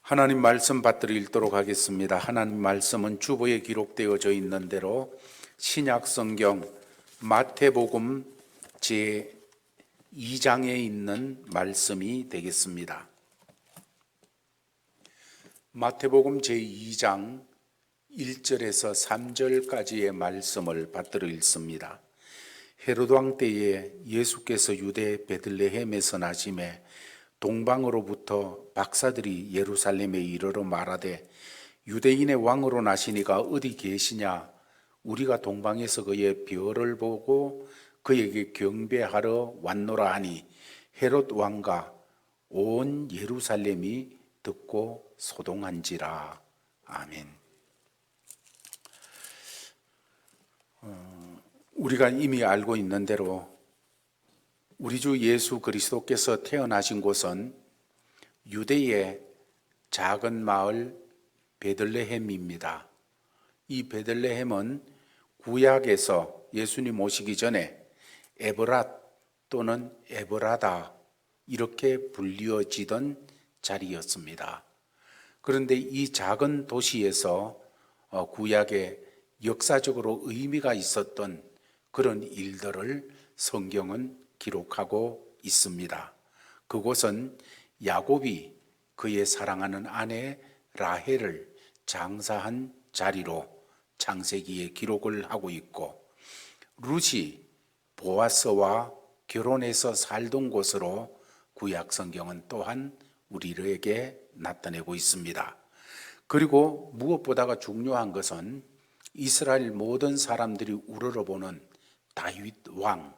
하나님 말씀 받들어 읽도록 하겠습니다. 하나님 말씀은 주보에 기록되어져 있는 대로 신약 성경 마태복음 제 2장에 있는 말씀이 되겠습니다. 마태복음 제 2장 1절에서 3절까지의 말씀을 받들어 읽습니다. 헤롯 왕 때에 예수께서 유대 베들레헴에서 나심에 동방으로부터 박사들이 예루살렘에 이르러 말하되 유대인의 왕으로 나시니가 어디 계시냐? 우리가 동방에서 그의 별을 보고 그에게 경배하러 왔노라 하니 헤롯 왕과 온 예루살렘이 듣고 소동한지라. 아멘. 우리가 이미 알고 있는 대로 우리 주 예수 그리스도께서 태어나신 곳은 유대의 작은 마을 베들레헴입니다. 이 베들레헴은 구약에서 예수님 오시기 전에 에브랏 또는 에브라다 이렇게 불리어지던 자리였습니다. 그런데 이 작은 도시에서 구약에 역사적으로 의미가 있었던 그런 일들을 성경은 기록하고 있습니다. 그곳은 야곱이 그의 사랑하는 아내 라헬을 장사한 자리로 창세기에 기록을 하고 있고, 룻이 보아스와 결혼해서 살던 곳으로 구약 성경은 또한 우리에게 나타내고 있습니다. 그리고 무엇보다가 중요한 것은 이스라엘 모든 사람들이 우러러보는 다윗 왕,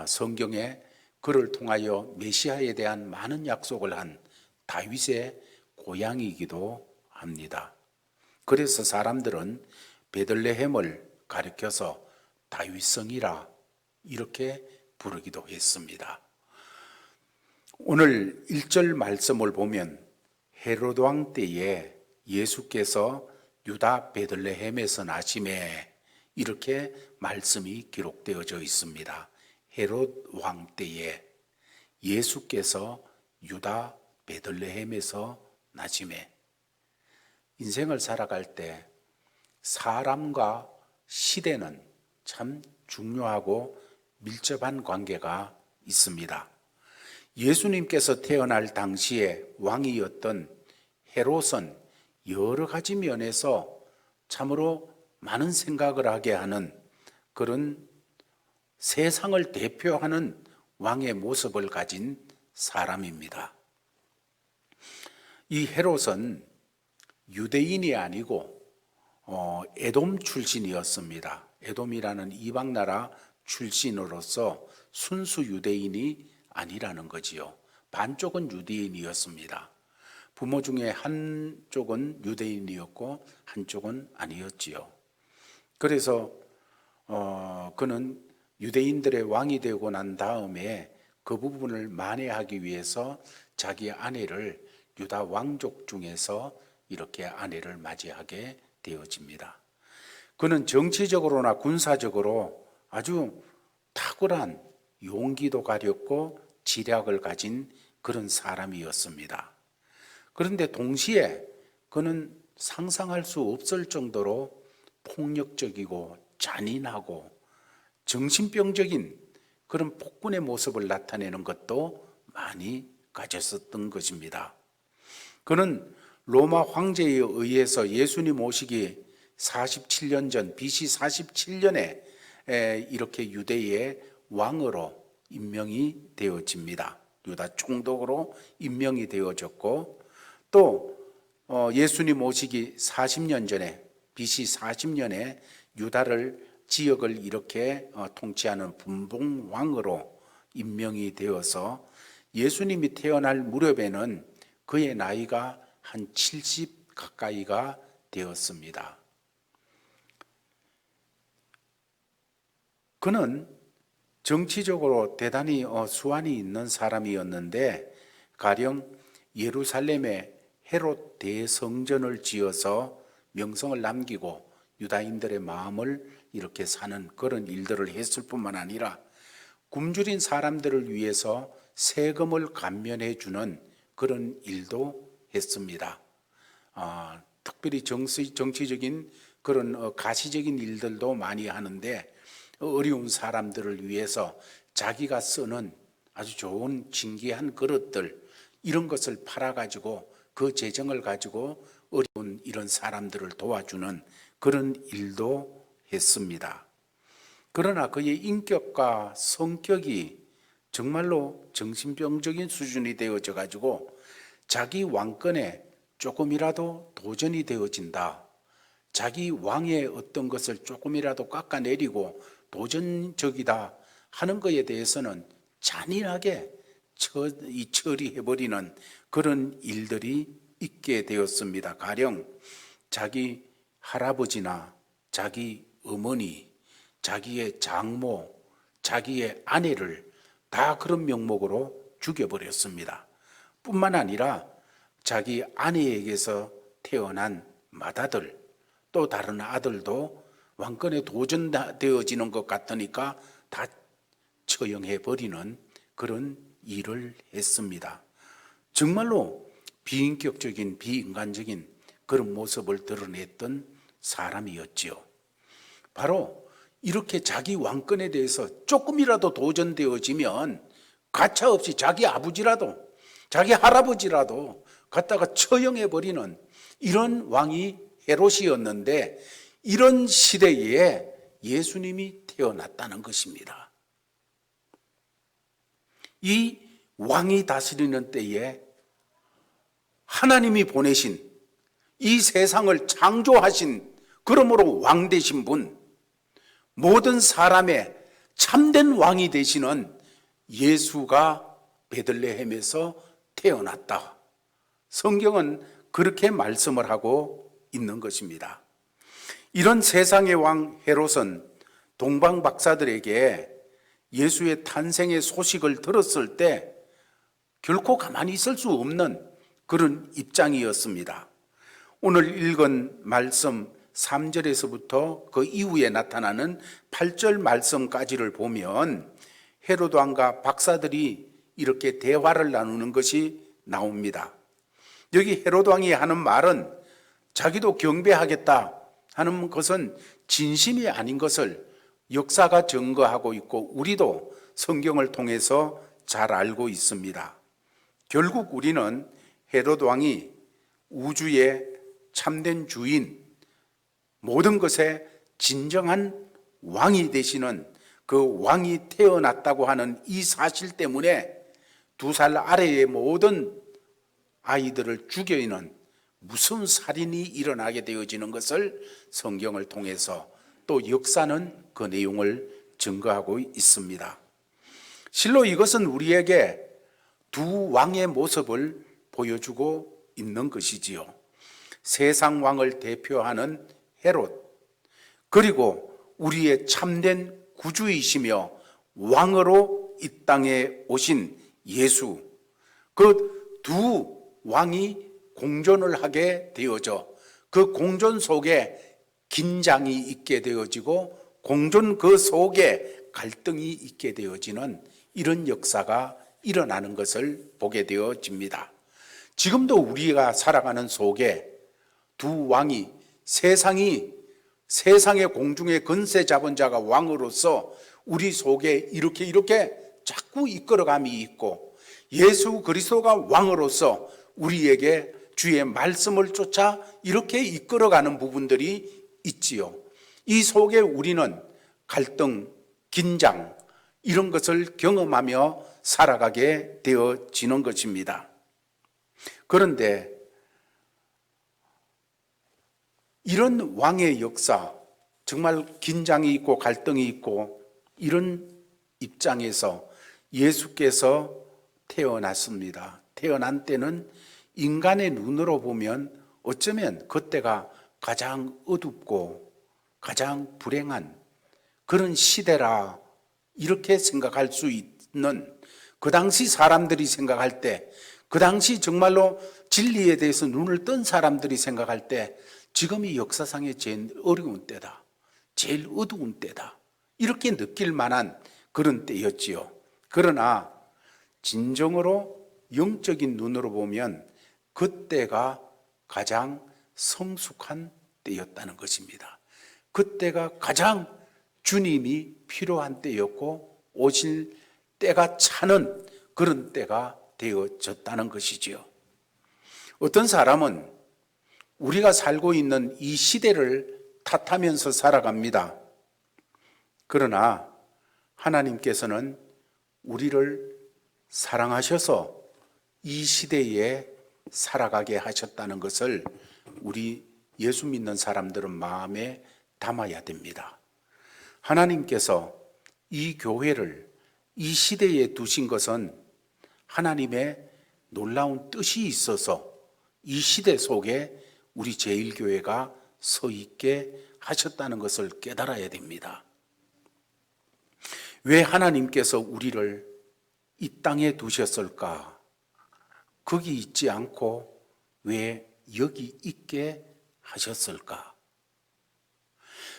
성경에 그를 통하여 메시아에 대한 많은 약속을 한 다윗의 고향이기도 합니다. 그래서 사람들은 베들레헴을 가리켜서 다윗성이라 이렇게 부르기도 했습니다. 오늘 1절 말씀을 보면 헤롯 왕 때에 예수께서 유다 베들레헴에서 나심에 이렇게 말씀이 기록되어져 있습니다. 헤롯 왕 때에 예수께서 유다 베들레헴에서 나심에. 인생을 살아갈 때 사람과 시대는 참 중요하고 밀접한 관계가 있습니다. 예수님께서 태어날 당시에 왕이었던 헤롯은 여러 가지 면에서 참으로 많은 생각을 하게 하는 그런 세상을 대표하는 왕의 모습을 가진 사람입니다. 이 헤롯은 유대인이 아니고 에돔 출신이었습니다. 에돔이라는 이방 나라 출신으로서 순수 유대인이 아니라는 거지요. 반쪽은 유대인이었습니다. 부모 중에 한쪽은 유대인이었고 한쪽은 아니었지요. 그래서 그는 유대인들의 왕이 되고 난 다음에 그 부분을 만회하기 위해서 자기 아내를 유다 왕족 중에서 이렇게 아내를 맞이하게 되어집니다. 그는 정치적으로나 군사적으로 아주 탁월한 용기도 가렸고 지략을 가진 그런 사람이었습니다. 그런데 동시에 그는 상상할 수 없을 정도로 폭력적이고 잔인하고 정신병적인 그런 폭군의 모습을 나타내는 것도 많이 가졌었던 것입니다. 그는 로마 황제에 의해서 예수님 오시기 47년 전 BC 47년에 이렇게 유대의 왕으로 임명이 되어집니다. 유다 총독으로 임명이 되어졌고, 또 예수님 오시기 40년 전에 BC 40년에 유다를 지역을 이렇게 통치하는 분봉왕으로 임명이 되어서 예수님이 태어날 무렵에는 그의 나이가 한 70 가까이가 되었습니다. 그는 정치적으로 대단히 수완이 있는 사람이었는데, 가령 예루살렘에 헤롯 대성전을 지어서 명성을 남기고 유다인들의 마음을 이렇게 사는 그런 일들을 했을 뿐만 아니라 굶주린 사람들을 위해서 세금을 감면해 주는 그런 일도 했습니다. 특별히 정치적인 그런 가시적인 일들도 많이 하는데 어려운 사람들을 위해서 자기가 쓰는 아주 좋은 진귀한 그릇들 이런 것을 팔아가지고 그 재정을 가지고 어려운 이런 사람들을 도와주는 그런 일도 했습니다. 그러나 그의 인격과 성격이 정말로 정신병적인 수준이 되어져 가지고 자기 왕권에 조금이라도 도전이 되어진다. 자기 왕의 어떤 것을 조금이라도 깎아내리고 도전적이다 하는 것에 대해서는 잔인하게 처리해버리는 그런 일들이 있게 되었습니다. 가령 자기 할아버지나 자기 어머니, 자기의 장모, 자기의 아내를 다 그런 명목으로 죽여버렸습니다. 뿐만 아니라 자기 아내에게서 태어난 맏아들, 또 다른 아들도 왕권에 도전되어지는 것 같으니까 다 처형해버리는 그런 일을 했습니다. 정말로 비인격적인 비인간적인 그런 모습을 드러냈던 사람이었지요. 바로 이렇게 자기 왕권에 대해서 조금이라도 도전되어지면 가차없이 자기 아버지라도 자기 할아버지라도 갖다가 처형해버리는 이런 왕이 헤롯이었는데 이런 시대에 예수님이 태어났다는 것입니다. 이 왕이 다스리는 때에 하나님이 보내신 이 세상을 창조하신 그러므로 왕 되신 분, 모든 사람의 참된 왕이 되시는 예수가 베들레헴에서 태어났다. 성경은 그렇게 말씀을 하고 있는 것입니다. 이런 세상의 왕 헤롯은 동방 박사들에게 예수의 탄생의 소식을 들었을 때 결코 가만히 있을 수 없는 그런 입장이었습니다. 오늘 읽은 말씀 3절에서부터 그 이후에 나타나는 8절 말씀까지를 보면 헤롯 왕과 박사들이 이렇게 대화를 나누는 것이 나옵니다. 여기 헤롯 왕이 하는 말은 자기도 경배하겠다 하는 것은 진심이 아닌 것을 역사가 증거하고 있고 우리도 성경을 통해서 잘 알고 있습니다. 결국 우리는 헤롯 왕이 우주의 참된 주인, 모든 것의 진정한 왕이 되시는 그 왕이 태어났다고 하는 이 사실 때문에 2살 아래의 모든 아이들을 죽여있는 무슨 살인이 일어나게 되어지는 것을 성경을 통해서 또 역사는 그 내용을 증거하고 있습니다. 실로 이것은 우리에게 두 왕의 모습을 보여주고 있는 것이지요. 세상 왕을 대표하는 헤롯, 그리고 우리의 참된 구주이시며 왕으로 이 땅에 오신 예수, 그 두 왕이 공존을 하게 되어져 그 공존 속에 긴장이 있게 되어지고 공존 그 속에 갈등이 있게 되어지는 이런 역사가 일어나는 것을 보게 되어집니다. 지금도 우리가 살아가는 속에 두 왕이 세상의 공중의 건세 잡은 자가 왕으로서 우리 속에 이렇게 자꾸 이끌어감이 있고 예수 그리스도가 왕으로서 우리에게 주의 말씀을 쫓아 이렇게 이끌어가는 부분들이 있지요. 이 속에 우리는 갈등, 긴장 이런 것을 경험하며 살아가게 되어지는 것입니다. 그런데 이런 왕의 역사, 정말 긴장이 있고 갈등이 있고 이런 입장에서 예수께서 태어났습니다. 태어난 때는 인간의 눈으로 보면 어쩌면 그때가 가장 어둡고 가장 불행한 그런 시대라 이렇게 생각할 수 있는, 그 당시 사람들이 생각할 때, 그 당시 정말로 진리에 대해서 눈을 뜬 사람들이 생각할 때 지금이 역사상의 제일 어려운 때다, 제일 어두운 때다 이렇게 느낄 만한 그런 때였지요. 그러나 진정으로 영적인 눈으로 보면 그때가 가장 성숙한 때였다는 것입니다. 그때가 가장 주님이 필요한 때였고 오실 때가 차는 그런 때가 되어졌다는 것이지요. 어떤 사람은 우리가 살고 있는 이 시대를 탓하면서 살아갑니다. 그러나 하나님께서는 우리를 사랑하셔서 이 시대에 살아가게 하셨다는 것을 우리 예수 믿는 사람들은 마음에 담아야 됩니다. 하나님께서 이 교회를 이 시대에 두신 것은 하나님의 놀라운 뜻이 있어서 이 시대 속에 우리 제1교회가 서 있게 하셨다는 것을 깨달아야 됩니다. 왜 하나님께서 우리를 이 땅에 두셨을까? 거기 있지 않고 왜 여기 있게 하셨을까?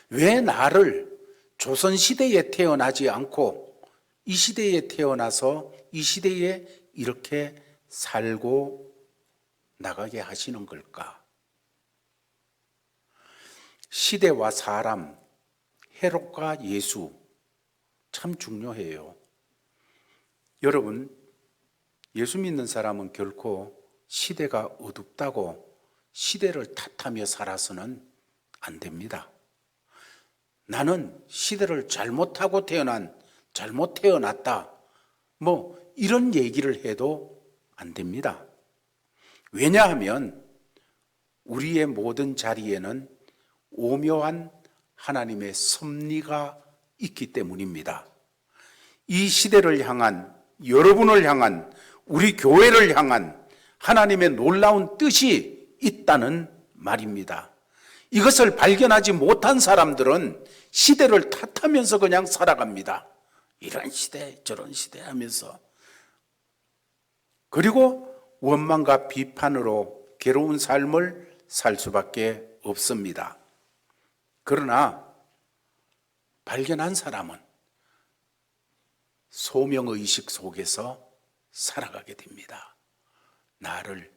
왜 나를 조선시대에 태어나지 않고 이 시대에 태어나서 이 시대에 이렇게 살고 나가게 하시는 걸까? 시대와 사람, 헤롯과 예수 참 중요해요. 여러분, 예수 믿는 사람은 결코 시대가 어둡다고 시대를 탓하며 살아서는 안 됩니다. 나는 시대를 잘못 태어났다. 이런 얘기를 해도 안 됩니다. 왜냐하면 우리의 모든 자리에는 오묘한 하나님의 섭리가 있기 때문입니다. 이 시대를 향한, 여러분을 향한, 우리 교회를 향한 하나님의 놀라운 뜻이 있다는 말입니다. 이것을 발견하지 못한 사람들은 시대를 탓하면서 그냥 살아갑니다. 이런 시대, 저런 시대 하면서. 그리고 원망과 비판으로 괴로운 삶을 살 수밖에 없습니다. 그러나 발견한 사람은 소명의식 속에서 살아가게 됩니다. 나를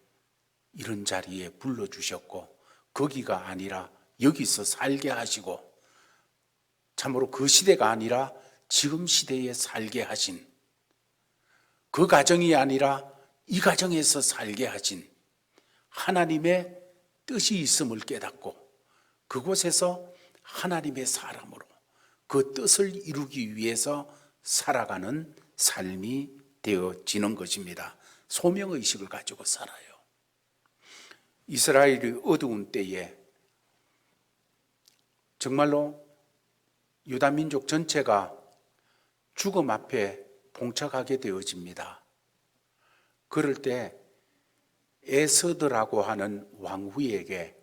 이런 자리에 불러주셨고 거기가 아니라 여기서 살게 하시고 참으로 그 시대가 아니라 지금 시대에 살게 하신, 그 가정이 아니라 이 가정에서 살게 하신 하나님의 뜻이 있음을 깨닫고 그곳에서 하나님의 사람으로 그 뜻을 이루기 위해서 살아가는 삶이 되어지는 것입니다. 소명의식을 가지고 살아요. 이스라엘의 어두운 때에 정말로 유다 민족 전체가 죽음 앞에 봉착하게 되어집니다. 그럴 때 에스더라고 하는 왕후에게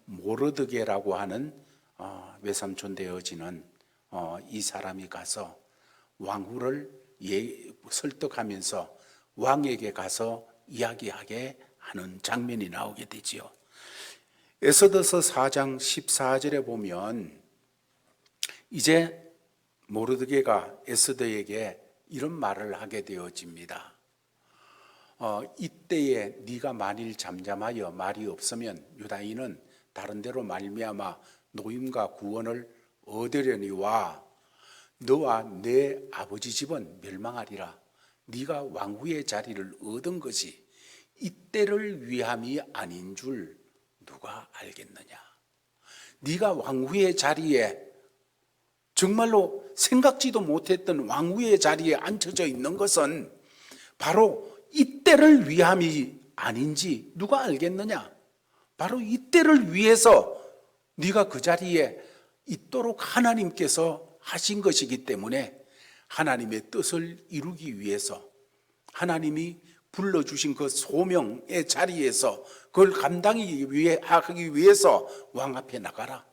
모르드게라고 하는 외삼촌 되어지는 이 사람이 가서 왕후를 설득하면서 왕에게 가서 이야기하게 하는 장면이 나오게 되지요. 에스더서 4장 14절에 보면 이제 모르드게가 에스더에게 이런 말을 하게 되어집니다. 이때에 네가 만일 잠잠하여 말이 없으면 유다인은 다른 데로 말미암아 노임과 구원을 얻으려니와 너와 내 아버지 집은 멸망하리라. 네가 왕후의 자리를 얻은 것이 이때를 위함이 아닌 줄 누가 알겠느냐. 네가 왕후의 자리에 정말로 생각지도 못했던 왕후의 자리에 앉혀져 있는 것은 바로 이때를 위함이 아닌지 누가 알겠느냐. 바로 이때를 위해서 네가 그 자리에 있도록 하나님께서 하신 것이기 때문에 하나님의 뜻을 이루기 위해서 하나님이 불러주신 그 소명의 자리에서 그걸 감당하기 위해서 왕 앞에 나가라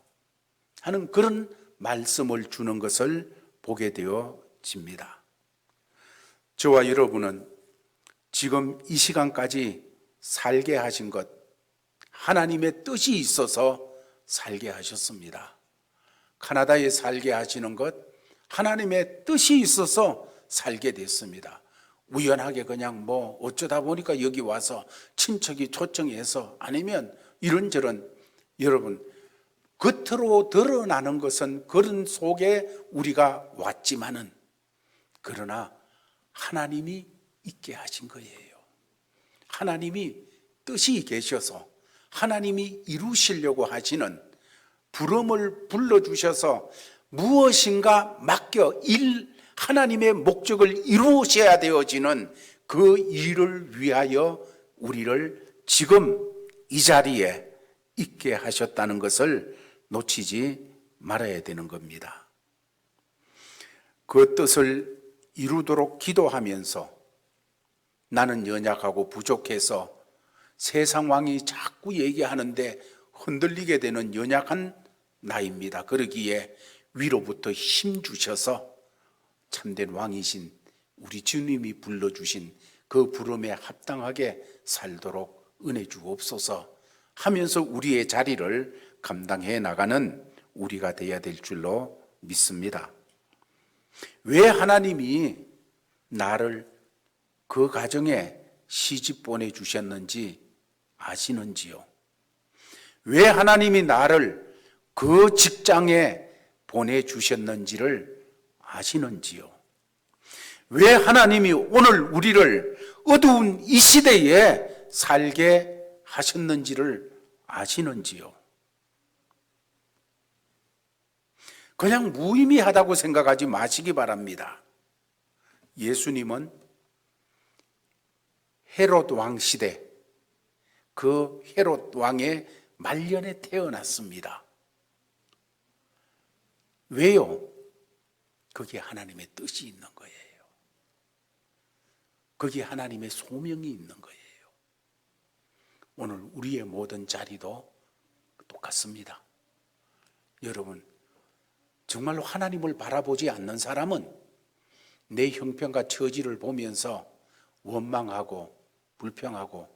하는 그런 말씀을 주는 것을 보게 되어집니다. 저와 여러분은 지금 이 시간까지 살게 하신 것, 하나님의 뜻이 있어서 살게 하셨습니다. 카나다에 살게 하시는 것, 하나님의 뜻이 있어서 살게 됐습니다. 우연하게 그냥 뭐 어쩌다 보니까 여기 와서 친척이 초청해서 아니면 이런저런, 여러분, 겉으로 드러나는 것은 그런 속에 우리가 왔지만은, 그러나 하나님이 있게 하신 거예요. 하나님이 뜻이 계셔서 하나님이 이루시려고 하시는, 부름을 불러주셔서 무엇인가 맡겨 하나님의 목적을 이루셔야 되어지는 그 일을 위하여 우리를 지금 이 자리에 있게 하셨다는 것을 놓치지 말아야 되는 겁니다. 그 뜻을 이루도록 기도하면서 나는 연약하고 부족해서 세상 왕이 자꾸 얘기하는데 흔들리게 되는 연약한 나입니다. 그러기에 위로부터 힘 주셔서 참된 왕이신 우리 주님이 불러주신 그 부름에 합당하게 살도록 은혜 주옵소서 하면서 우리의 자리를 감당해 나가는 우리가 되어야 될 줄로 믿습니다. 왜 하나님이 나를 그 가정에 시집 보내주셨는지 아시는지요? 왜 하나님이 나를 그 직장에 보내주셨는지를 아시는지요? 왜 하나님이 오늘 우리를 어두운 이 시대에 살게 하셨는지를 아시는지요? 그냥 무의미하다고 생각하지 마시기 바랍니다. 예수님은 헤롯 왕 시대, 그 헤롯 왕의 말년에 태어났습니다. 왜요? 거기에 하나님의 뜻이 있는 거예요. 거기에 하나님의 소명이 있는 거예요. 오늘 우리의 모든 자리도 똑같습니다. 여러분, 정말로 하나님을 바라보지 않는 사람은 내 형편과 처지를 보면서 원망하고 불평하고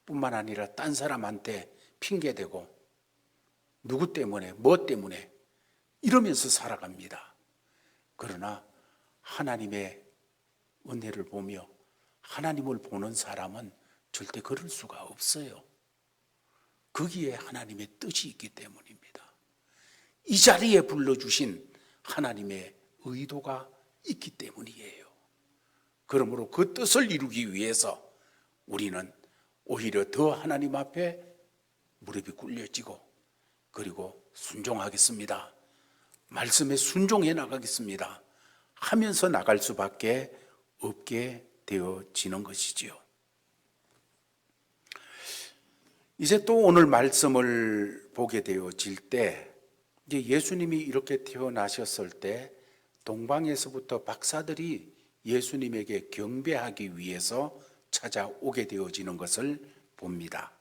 뿐만 아니라 딴 사람한테 핑계대고 누구 때문에 뭐 때문에 이러면서 살아갑니다. 그러나 하나님의 은혜를 보며 하나님을 보는 사람은 절대 그럴 수가 없어요. 거기에 하나님의 뜻이 있기 때문입니다. 이 자리에 불러주신 하나님의 의도가 있기 때문이에요. 그러므로 그 뜻을 이루기 위해서 우리는 오히려 더 하나님 앞에 무릎이 꿇려지고 그리고 순종하겠습니다. 말씀에 순종해 나가겠습니다. 하면서 나갈 수밖에 없게 되어지는 것이지요. 이제 또 오늘 말씀을 보게 되어질 때 이제 예수님이 이렇게 태어나셨을 때 동방에서부터 박사들이 예수님에게 경배하기 위해서 찾아오게 되어지는 것을 봅니다.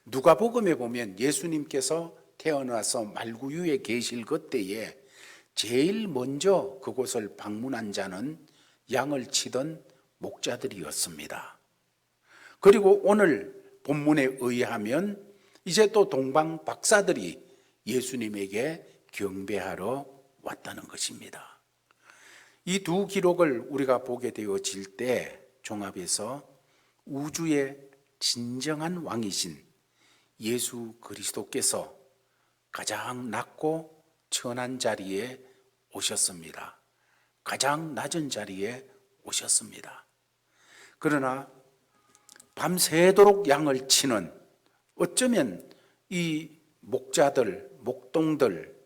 누가복음에 보면 예수님께서 태어나서 말구유에 계실 그때에 제일 먼저 그곳을 방문한 자는 양을 치던 목자들이었습니다. 그리고 오늘 본문에 의하면 이제 또 동방 박사들이 예수님에게 경배하러 왔다는 것입니다. 이 두 기록을 우리가 보게 되어질 때 종합해서 우주의 진정한 왕이신 예수 그리스도께서 가장 낮고 천한 자리에 오셨습니다. 가장 낮은 자리에 오셨습니다. 그러나 밤새도록 양을 치는, 어쩌면 이 목자들, 목동들,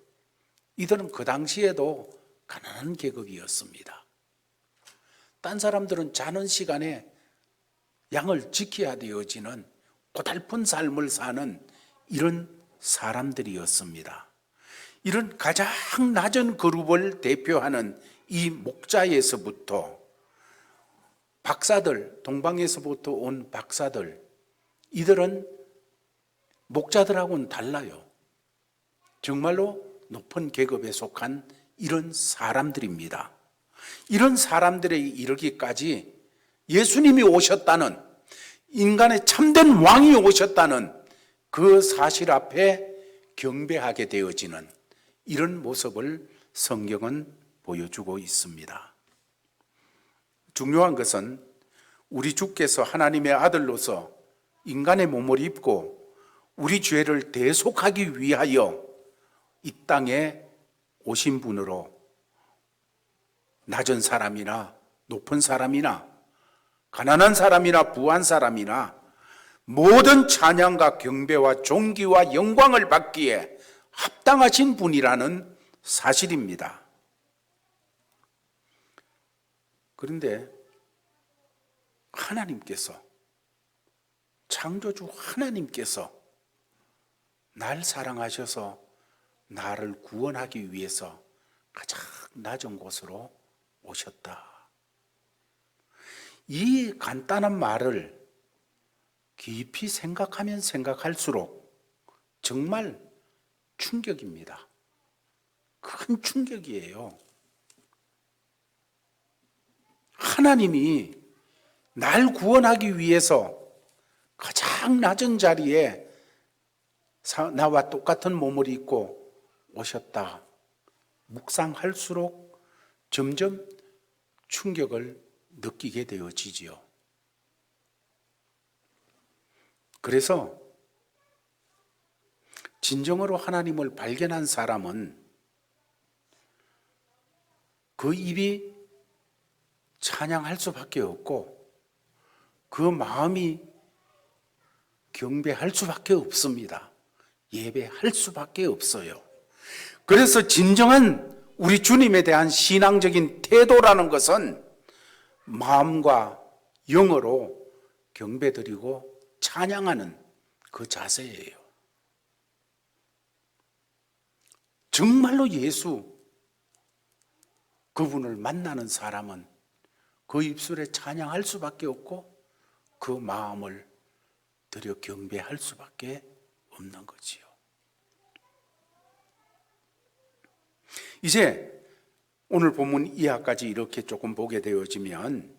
이들은 그 당시에도 가난한 계급이었습니다. 딴 사람들은 자는 시간에 양을 지켜야 되어지는 고달픈 삶을 사는 이런 사람들이었습니다. 이런 가장 낮은 그룹을 대표하는 이 목자에서부터 박사들, 동방에서부터 온 박사들, 이들은 목자들하고는 달라요. 정말로 높은 계급에 속한 이런 사람들입니다. 이런 사람들에 이르기까지 예수님이 오셨다는, 인간의 참된 왕이 오셨다는 그 사실 앞에 경배하게 되어지는 이런 모습을 성경은 보여주고 있습니다. 중요한 것은 우리 주께서 하나님의 아들로서 인간의 몸을 입고 우리 죄를 대속하기 위하여 이 땅에 오신 분으로 낮은 사람이나 높은 사람이나 가난한 사람이나 부한 사람이나 모든 찬양과 경배와 존귀와 영광을 받기에 합당하신 분이라는 사실입니다. 그런데 하나님께서, 창조주 하나님께서 날 사랑하셔서 나를 구원하기 위해서 가장 낮은 곳으로 오셨다. 이 간단한 말을 깊이 생각하면 생각할수록 정말 충격입니다. 큰 충격이에요. 하나님이 날 구원하기 위해서 가장 낮은 자리에 나와 똑같은 몸을 입고 오셨다. 묵상할수록 점점 충격을 느끼게 되어지지요. 그래서 진정으로 하나님을 발견한 사람은 그 입이 찬양할 수밖에 없고 그 마음이 경배할 수밖에 없습니다. 예배할 수밖에 없어요. 그래서 진정한 우리 주님에 대한 신앙적인 태도라는 것은 마음과 영어로 경배드리고 찬양하는 그 자세예요. 정말로 예수 그분을 만나는 사람은 그 입술에 찬양할 수밖에 없고 그 마음을 들여 경배할 수밖에 없는 거지요. 이제 오늘 본문 이하까지 이렇게 조금 보게 되어지면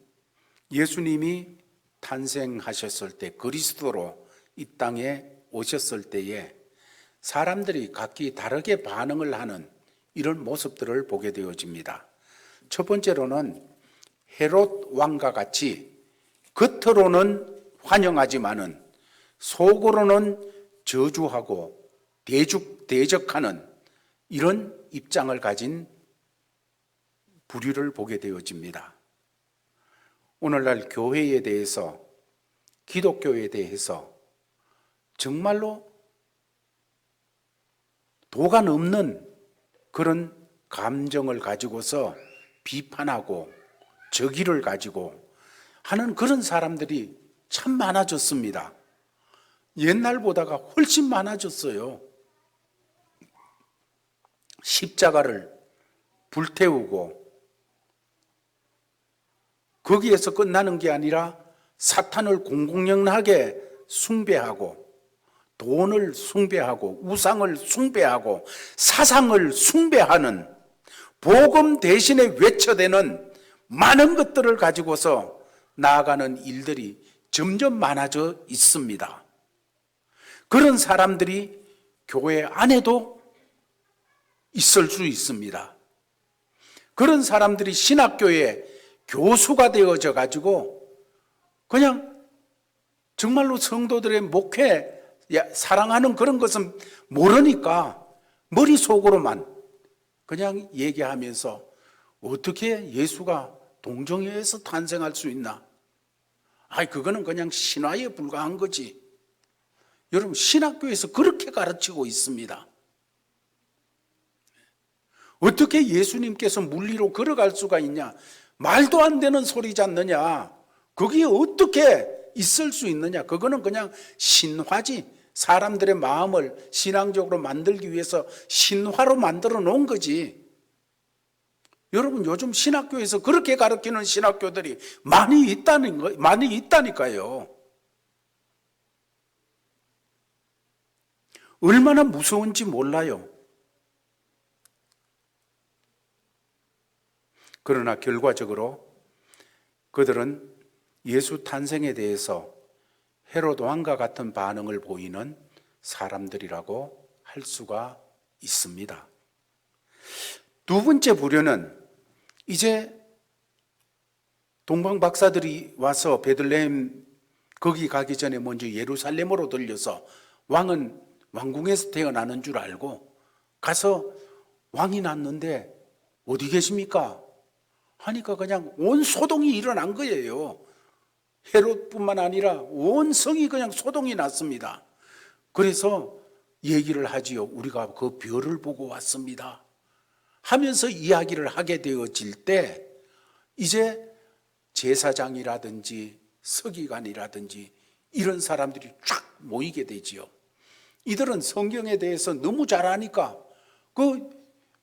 예수님이 탄생하셨을 때 그리스도로 이 땅에 오셨을 때에 사람들이 각기 다르게 반응을 하는 이런 모습들을 보게 되어집니다. 첫 번째로는 헤롯 왕과 같이 겉으로는 환영하지만은 속으로는 저주하고 대적하는 이런 입장을 가진 부류를 보게 되어집니다. 오늘날 교회에 대해서, 기독교에 대해서 정말로 도가 넘는 그런 감정을 가지고서 비판하고 적의를 가지고 하는 그런 사람들이 참 많아졌습니다. 옛날보다가 훨씬 많아졌어요. 십자가를 불태우고 거기에서 끝나는 게 아니라 사탄을 공공연하게 숭배하고 돈을 숭배하고 우상을 숭배하고 사상을 숭배하는 복음 대신에 외쳐대는 많은 것들을 가지고서 나아가는 일들이 점점 많아져 있습니다. 그런 사람들이 교회 안에도 있을 수 있습니다. 그런 사람들이 신학교의 교수가 되어져 가지고 그냥 정말로 성도들의 목회, 사랑하는 그런 것은 모르니까 머릿속으로만 그냥 얘기하면서 어떻게 예수가 동정회에서 탄생할 수 있나? 그거는 그냥 신화에 불과한 거지. 여러분, 신학교에서 그렇게 가르치고 있습니다. 어떻게 예수님께서 물리로 걸어갈 수가 있냐? 말도 안 되는 소리지 않느냐? 거기에 어떻게 있을 수 있느냐? 그거는 그냥 신화지. 사람들의 마음을 신앙적으로 만들기 위해서 신화로 만들어 놓은 거지. 여러분, 요즘 신학교에서 그렇게 가르치는 신학교들이 많이 있다니까요. 얼마나 무서운지 몰라요. 그러나 결과적으로 그들은 예수 탄생에 대해서 헤롯 왕과 같은 반응을 보이는 사람들이라고 할 수가 있습니다. 두 번째 부류는 이제 동방 박사들이 와서 베들레헴 거기 가기 전에 먼저 예루살렘으로 들려서 왕은 왕궁에서 태어나는 줄 알고 가서 왕이 났는데 어디 계십니까? 하니까 그냥 온 소동이 일어난 거예요. 헤롯뿐만 아니라 온 성이 그냥 소동이 났습니다. 그래서 얘기를 하지요. 우리가 그 별을 보고 왔습니다 하면서 이야기를 하게 되어질 때 이제 제사장이라든지 서기관이라든지 이런 사람들이 쫙 모이게 되지요. 이들은 성경에 대해서 너무 잘 아니까 그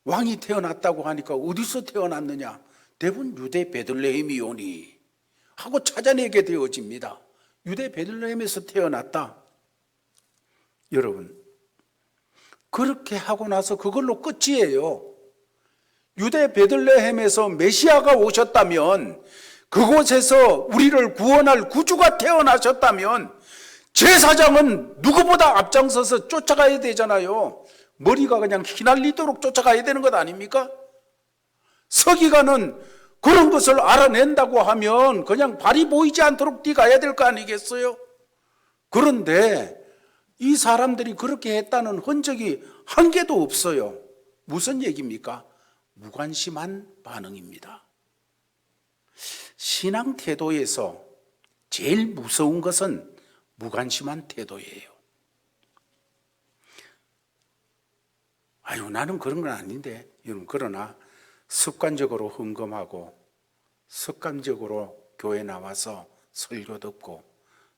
왕이 태어났다고 하니까 어디서 태어났느냐? 대부분 유대 베들레헴이오니 하고 찾아내게 되어집니다. 유대 베들레헴에서 태어났다. 여러분, 그렇게 하고 나서 그걸로 끝이에요. 유대 베들레헴에서 메시아가 오셨다면, 그곳에서 우리를 구원할 구주가 태어나셨다면 제사장은 누구보다 앞장서서 쫓아가야 되잖아요. 머리가 그냥 휘날리도록 쫓아가야 되는 것 아닙니까? 서기관은 그런 것을 알아낸다고 하면 그냥 발이 보이지 않도록 뛰가야 될 거 아니겠어요? 그런데 이 사람들이 그렇게 했다는 흔적이 한 개도 없어요. 무슨 얘기입니까? 무관심한 반응입니다. 신앙 태도에서 제일 무서운 것은 무관심한 태도예요. 아유, 나는 그런 건 아닌데. 여러분, 그러나 습관적으로 헌금하고 습관적으로 교회 나와서 설교 듣고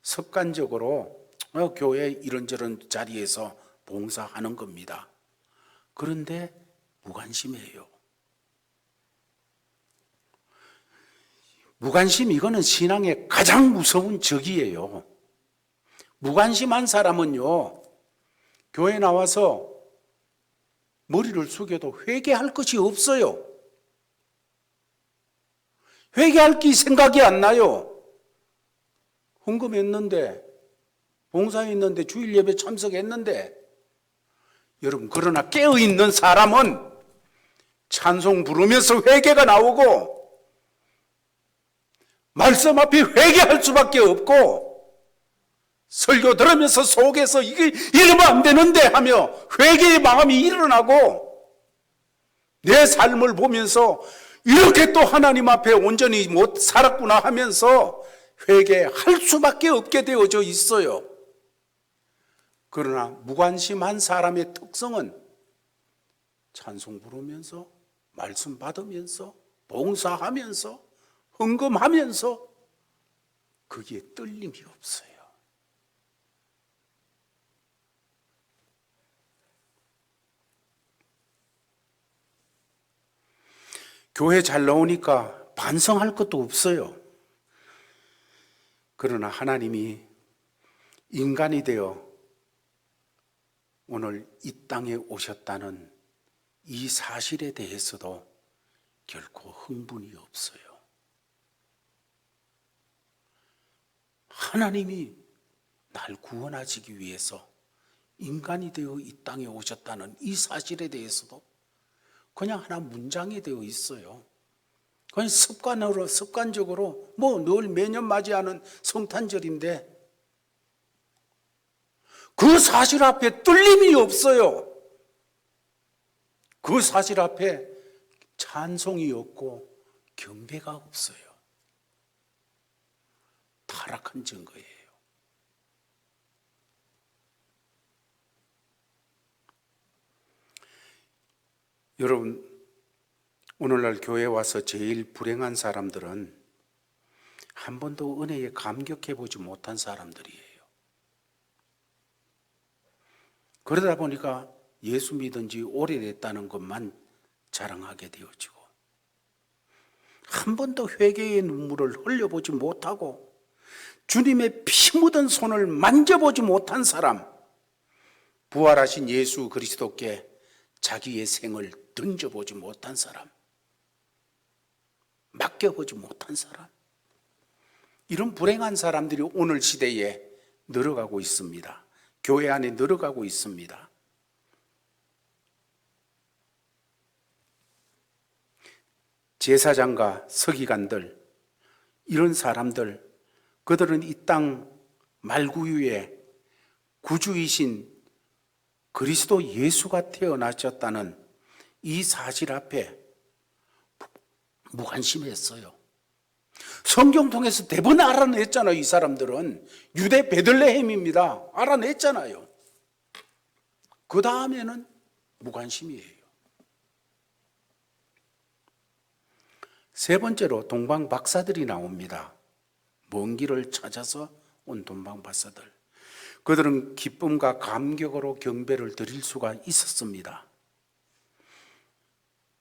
습관적으로 교회 이런저런 자리에서 봉사하는 겁니다. 그런데 무관심해요. 무관심, 이거는 신앙의 가장 무서운 적이에요. 무관심한 사람은요, 교회 나와서 머리를 숙여도 회개할 것이 없어요. 회개할 게 생각이 안 나요. 헌금했는데, 봉사했는데, 주일 예배 참석했는데. 여러분, 그러나 깨어있는 사람은 찬송 부르면서 회개가 나오고 말씀 앞에 회개할 수밖에 없고, 설교 들으면서 속에서 이게 이러면 안 되는데 하며 회개의 마음이 일어나고, 내 삶을 보면서 이렇게 또 하나님 앞에 온전히 못 살았구나 하면서 회개할 수밖에 없게 되어져 있어요. 그러나 무관심한 사람의 특성은 찬송 부르면서 말씀 받으면서 봉사하면서 헌금하면서 거기에 떨림이 없어요. 교회 잘 나오니까 반성할 것도 없어요. 그러나 하나님이 인간이 되어 오늘 이 땅에 오셨다는 이 사실에 대해서도 결코 흥분이 없어요. 하나님이 날 구원하시기 위해서 인간이 되어 이 땅에 오셨다는 이 사실에 대해서도 그냥 하나 문장이 되어 있어요. 그냥 습관적으로 늘 매년 맞이하는 성탄절인데 그 사실 앞에 뚫림이 없어요. 그 사실 앞에 찬송이 없고 경배가 없어요. 타락한 증거예요. 여러분, 오늘날 교회에 와서 제일 불행한 사람들은 한 번도 은혜에 감격해 보지 못한 사람들이에요. 그러다 보니까 예수 믿은 지 오래됐다는 것만 자랑하게 되어지고, 한 번도 회개의 눈물을 흘려보지 못하고 주님의 피 묻은 손을 만져보지 못한 사람, 부활하신 예수 그리스도께 자기의 생을 던져보지 못한 사람, 맡겨보지 못한 사람, 이런 불행한 사람들이 오늘 시대에 늘어가고 있습니다. 교회 안에 늘어가고 있습니다. 제사장과 서기관들, 이런 사람들, 그들은 이 땅 말구유에 구주이신 그리스도 예수가 태어나셨다는 이 사실 앞에 무관심했어요. 성경 통해서 대부분 알아냈잖아요. 이 사람들은 유대 베들레헴입니다. 알아냈잖아요. 그 다음에는 무관심이에요. 세 번째로 동방 박사들이 나옵니다. 먼 길을 찾아서 온 동방 박사들. 그들은 기쁨과 감격으로 경배를 드릴 수가 있었습니다.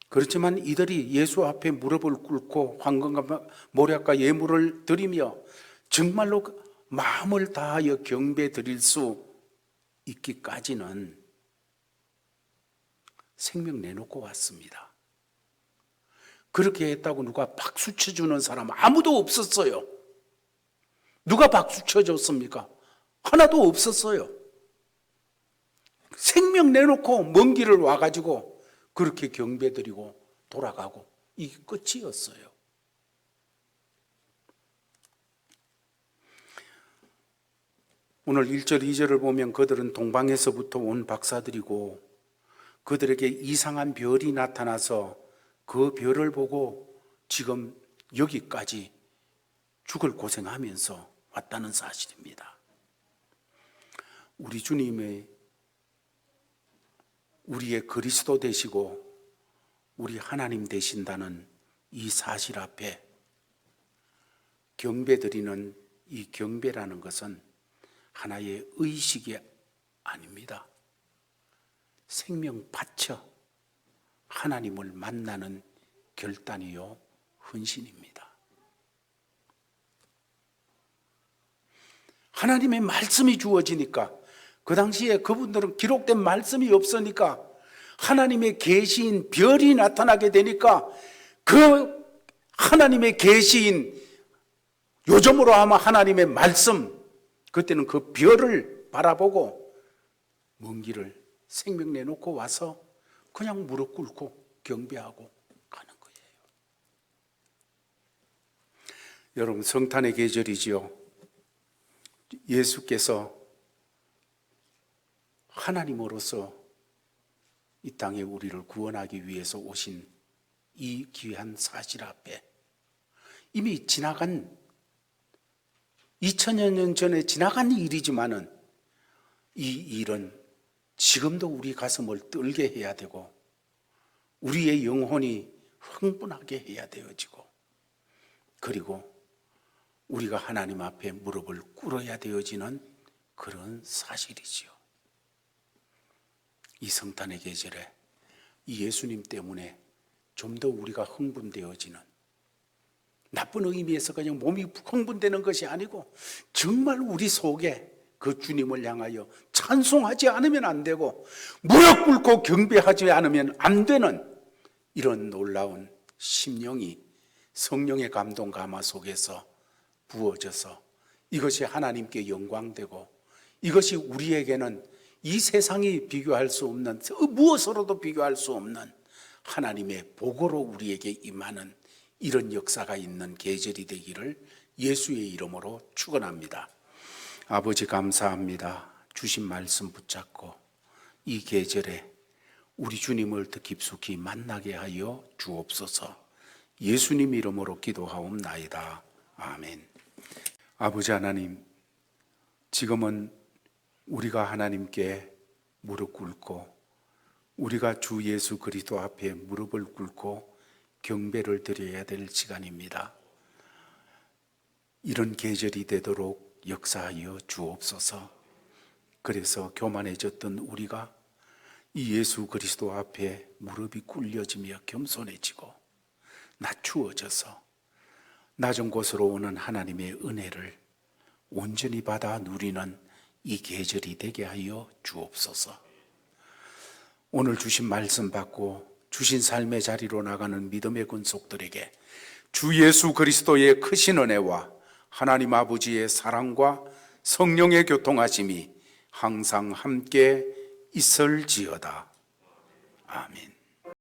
그렇지만 이들이 예수 앞에 무릎을 꿇고 황금과 모략과 예물을 드리며 정말로 마음을 다하여 경배 드릴 수 있기까지는 생명 내놓고 왔습니다. 그렇게 했다고 누가 박수 쳐주는 사람 아무도 없었어요. 누가 박수 쳐줬습니까? 하나도 없었어요. 생명 내놓고 먼 길을 와가지고 그렇게 경배드리고 돌아가고 이게 끝이었어요. 오늘 1절, 2절을 보면 그들은 동방에서부터 온 박사들이고 그들에게 이상한 별이 나타나서 그 별을 보고 지금 여기까지 죽을 고생하면서 왔다는 사실입니다. 우리 주님의 우리의 그리스도 되시고 우리 하나님 되신다는 이 사실 앞에 경배드리는 이 경배라는 것은 하나의 의식이 아닙니다. 생명 바쳐 하나님을 만나는 결단이요 헌신입니다. 하나님의 말씀이 주어지니까 그 당시에 그분들은 기록된 말씀이 없으니까 하나님의 계시인 별이 나타나게 되니까 그 하나님의 계시인 요즘으로 하면 하나님의 말씀, 그때는 그 별을 바라보고 먼 길을 생명 내놓고 와서 그냥 무릎 꿇고 경배하고 가는 거예요. 여러분, 성탄의 계절이지요. 예수께서 하나님으로서 이 땅에 우리를 구원하기 위해서 오신 이 귀한 사실 앞에 이미 지나간 2000여 년 전에 지나간 일이지만은 이 일은 지금도 우리 가슴을 떨게 해야 되고 우리의 영혼이 흥분하게 해야 되어지고 그리고 우리가 하나님 앞에 무릎을 꿇어야 되어지는 그런 사실이지요. 이 성탄의 계절에 이 예수님 때문에 좀 더 우리가 흥분되어지는, 나쁜 의미에서 그냥 몸이 흥분되는 것이 아니고 정말 우리 속에 그 주님을 향하여 찬송하지 않으면 안 되고 무릎 꿇고 경배하지 않으면 안 되는 이런 놀라운 심령이 성령의 감동 감화 속에서 부어져서 이것이 하나님께 영광되고 이것이 우리에게는 이 세상이 비교할 수 없는, 무엇으로도 비교할 수 없는 하나님의 복으로 우리에게 임하는 이런 역사가 있는 계절이 되기를 예수의 이름으로 축원합니다. 아버지 감사합니다. 주신 말씀 붙잡고 이 계절에 우리 주님을 더 깊숙이 만나게 하여 주옵소서. 예수님 이름으로 기도하옵나이다. 아멘. 아버지 하나님, 지금은 우리가 하나님께 무릎 꿇고 우리가 주 예수 그리스도 앞에 무릎을 꿇고 경배를 드려야 될 시간입니다. 이런 계절이 되도록 역사하여 주옵소서. 그래서 교만해졌던 우리가 이 예수 그리스도 앞에 무릎이 꿇려지며 겸손해지고 낮추어져서 낮은 곳으로 오는 하나님의 은혜를 온전히 받아 누리는 이 계절이 되게 하여 주옵소서. 오늘 주신 말씀 받고 주신 삶의 자리로 나가는 믿음의 권속들에게 주 예수 그리스도의 크신 은혜와 하나님 아버지의 사랑과 성령의 교통하심이 항상 함께 있을지어다. 아멘.